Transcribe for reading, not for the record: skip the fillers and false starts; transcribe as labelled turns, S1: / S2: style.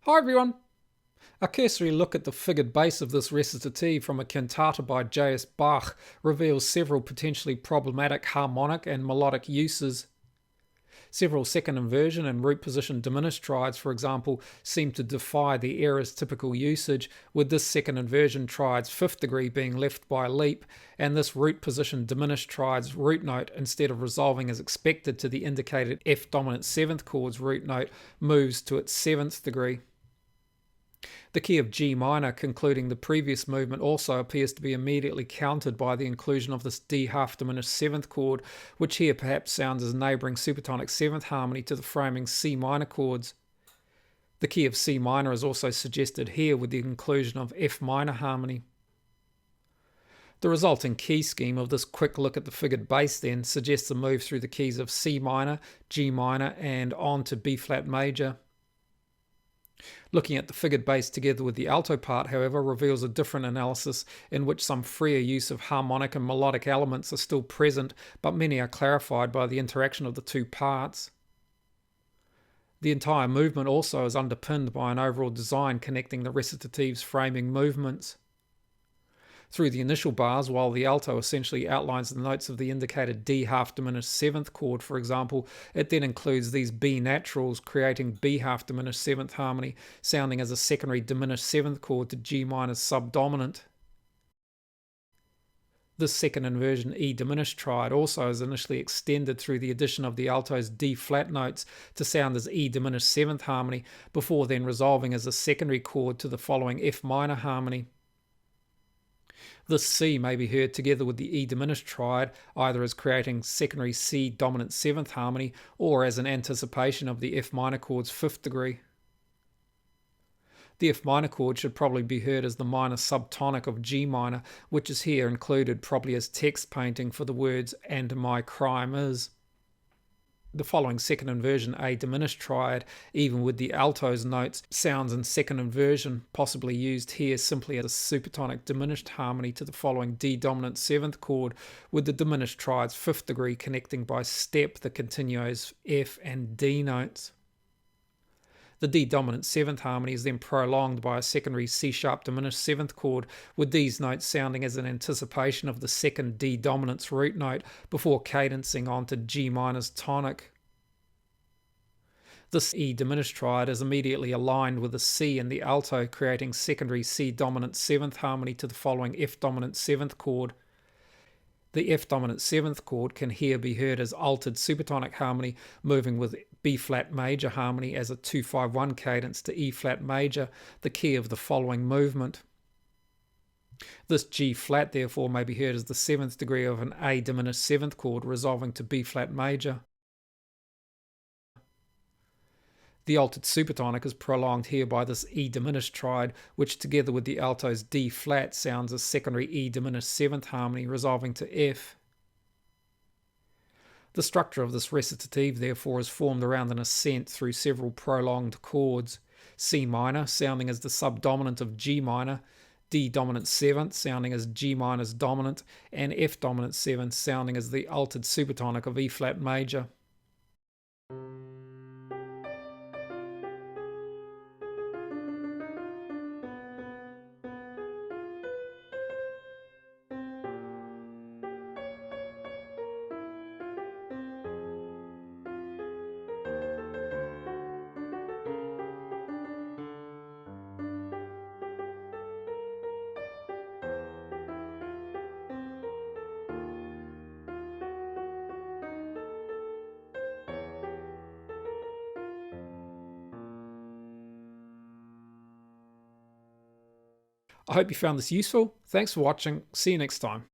S1: Hi everyone! A cursory look at the figured bass of this recitative from a cantata by JS Bach reveals several potentially problematic harmonic and melodic uses. Several second inversion and root position diminished triads, for example, seem to defy the era's typical usage, with this second inversion triad's fifth degree being left by a leap, and this root position diminished triad's root note, instead of resolving as expected to the indicated F dominant seventh chord's root note, moves to its seventh degree. The key of G minor, concluding the previous movement, also appears to be immediately countered by the inclusion of this D half diminished seventh chord, which here perhaps sounds as neighbouring supertonic seventh harmony to the framing C minor chords. The key of C minor is also suggested here with the inclusion of F minor harmony. The resulting key scheme of this quick look at the figured bass then suggests a move through the keys of C minor, G minor, and on to B flat major. Looking at the figured bass together with the alto part, however, reveals a different analysis in which some freer use of harmonic and melodic elements are still present, but many are clarified by the interaction of the two parts. The entire movement also is underpinned by an overall design connecting the recitative's framing movements. Through the initial bars, while the alto essentially outlines the notes of the indicated D half diminished seventh chord, for example, it then includes these B naturals, creating B half diminished seventh harmony, sounding as a secondary diminished seventh chord to G minor's subdominant. This second inversion E diminished triad also is initially extended through the addition of the alto's D flat notes to sound as E diminished seventh harmony, before then resolving as a secondary chord to the following F minor harmony. This C may be heard together with the E diminished triad, either as creating secondary C dominant seventh harmony or as an anticipation of the F minor chord's fifth degree. The F minor chord should probably be heard as the minor subtonic of G minor, which is here included probably as text painting for the words "and my crime is." The following second inversion A diminished triad, even with the alto's notes, sounds in second inversion, possibly used here simply as a supertonic diminished harmony to the following D dominant seventh chord, with the diminished triad's fifth degree connecting by step the continuos F and D notes. The D dominant seventh harmony is then prolonged by a secondary C sharp diminished seventh chord, with these notes sounding as an anticipation of the second D dominant's root note before cadencing on to G minor's tonic. This E diminished triad is immediately aligned with the C in the alto, creating secondary C dominant seventh harmony to the following F dominant seventh chord. The F dominant seventh chord can here be heard as altered supertonic harmony, moving with B flat major harmony as a 2-5-1 cadence to E flat major, the key of the following movement. This G flat therefore may be heard as the seventh degree of an A diminished seventh chord, resolving to B flat major. The altered supertonic is prolonged here by this E diminished triad, which together with the alto's D flat sounds as secondary E diminished seventh harmony, resolving to F. The structure of this recitative therefore is formed around an ascent through several prolonged chords: C minor sounding as the subdominant of G minor, D dominant seventh sounding as G minor's dominant, and F dominant seventh sounding as the altered supertonic of E flat major. I hope you found this useful. Thanks for watching. See you next time.